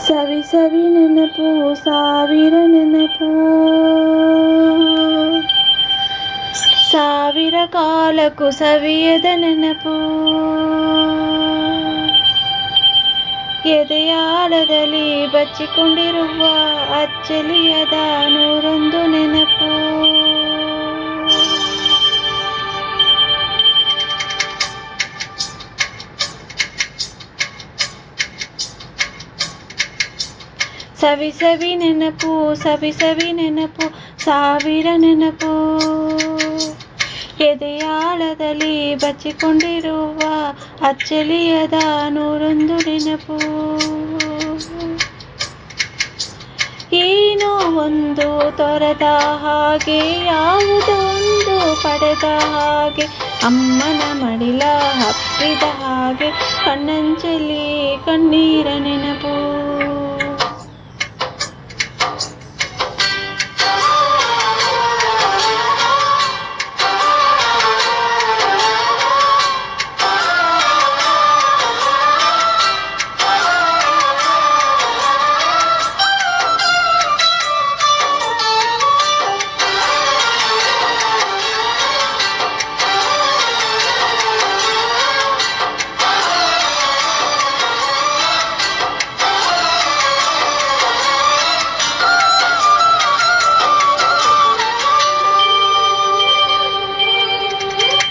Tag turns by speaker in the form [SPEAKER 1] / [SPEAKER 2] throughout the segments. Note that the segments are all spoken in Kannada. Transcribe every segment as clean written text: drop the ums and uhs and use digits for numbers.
[SPEAKER 1] ಸವಿ ಸವಿ ನೆನಪು ಸಾವಿರ ನೆನಪು ಸಾವಿರ ಕಾಲಕ್ಕೂ ಸವಿಯದ ನೆನಪು ಎದೆಯಾಳದಲ್ಲಿ ಬಚ್ಚಿಕೊಂಡಿರುವ ಅಚ್ಚಲಿಯದ ನೂರೊಂದು ನೆನಪು ಸವಿ ಸವಿ ನೆನಪು ಸವಿ ಸವಿ ನೆನಪು ಸಾವಿರ ನೆನಪು ಎದೆಯಾಳದಲ್ಲಿ ಬಚ್ಚಿಕೊಂಡಿರುವ ಅಚ್ಚಲಿಯದ ನೂರೊಂದು ನೆನಪು ಏನೋ ಒಂದು ತೊರೆದ ಹಾಗೆ ಯಾವುದೊಂದು ಪಡೆದ ಹಾಗೆ ಅಮ್ಮನ ಮಡಿಲ ಹಪ್ಪಿದ ಹಾಗೆ ಕಣ್ಣಂಚಲಿ ಕಣ್ಣೀರ ನೆನಪು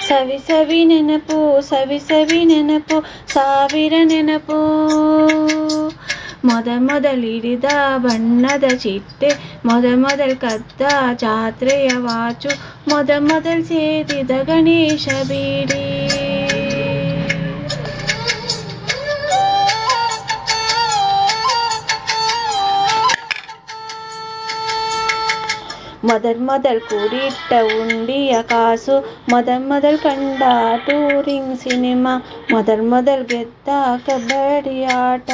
[SPEAKER 1] ಸವಿ ಸವಿ ನೆನಪು ಸವಿ ಸವಿ ನೆನಪು ಸಾವಿರ ನೆನಪು ಮೊದಲಿಡಿದ ಬಣ್ಣದ ಚಿಟ್ಟೆ ಮೊದಲು ಕದ್ದ ಜಾತ್ರೆಯ ವಾಚು ಮೊದಲು ಸೇದಿದ ಗಣೇಶ ಬೀಡಿ ಮೊದಲ್ ಕೂಡಿಟ್ಟ ಉಂಡಿಯ ಕಾಸು ಮೊದಲ್ ಕಂಡ ಟೂರಿಂಗ್ ಸಿನಿಮಾ ಮೊದಲ್ ಗೆದ್ದ ಕಬಡ್ಡಿ ಆಟ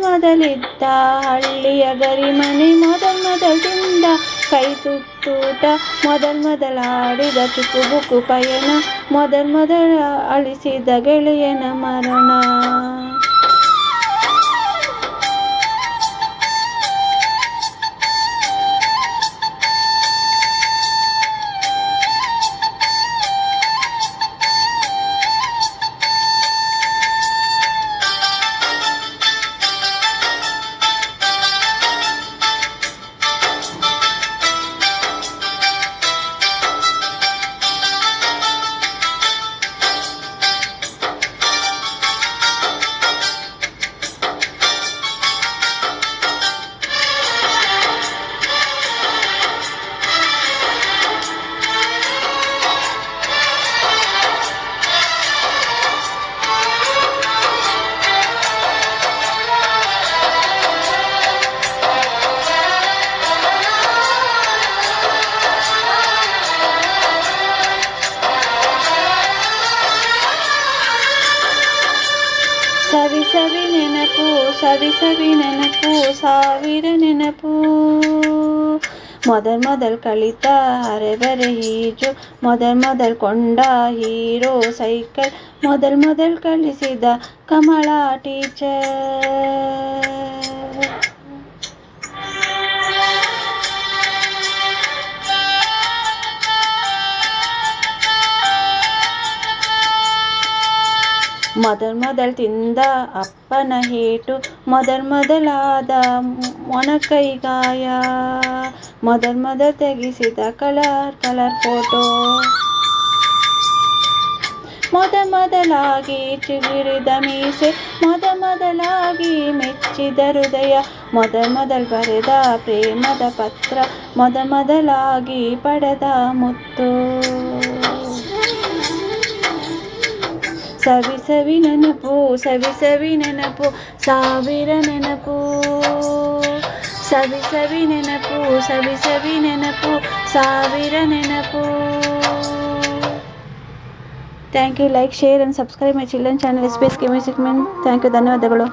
[SPEAKER 1] ಮೊದಲಿದ್ದ ಹಳ್ಳಿಯ ಗರಿಮನೆ ಮೊದಲ್ ತಿಂದ ಕೈ ತುತ್ತೂಟ ಮೊದಲಾಡಿದ ಚುಕುಬುಕು ಪಯಣ ಮೊದಲ ಅಳಿಸಿದ ಗೆಳೆಯನ ಮರಣ ಸವಿ ಸವಿ ನೆನಪು ಸವಿ ಸವಿ ನೆನಪು ಸಾವಿರ ನೆನಪು ಮೊದಲ್ ಕಲಿತ ಅರೆಬರೆ ಈಜು ಮೊದಲ್ ಕೊಂಡ ಹೀರೋ ಸೈಕಲ್ ಮೊದಲ್ ಕಲಿಸಿದ ಕಮಲಾ ಟೀಚರ್ ಮೊದಲ್ ತಿಂದ ಅಪ್ಪನ ಹೇಟು ಮೊದಲಾದ ಮೊಣಕೈ ಗಾಯ ಮೊದಲ್ ತೆಗೆಸಿದ ಕಲರ್ ಫೋಟೋ ಮೊದಲಾಗಿ ಚಿಗುರಿದ ಮೀಸೆ ಮೊದಲಾಗಿ ಮೆಚ್ಚಿದ ಹೃದಯ ಮೊದಲ್ ಬರೆದ ಪ್ರೇಮದ ಪತ್ರ ಮೊದಲಾಗಿ ಪಡೆದ ಮುತ್ತು ಸವಿ ಸವಿ ನೆನಪು ಸವಿ ಸವಿ ನೆನಪು ಸಾವಿರ ನೆನಪು ಸವಿ ಸವಿ ನೆನಪು ಸವಿ ಸವಿ ನೆನಪು ಸಾವಿರ ನೆನಪು thank you. Like, share and subscribe my children channel SBS K music men. Thank you. ಧನ್ಯವಾದಗಳು.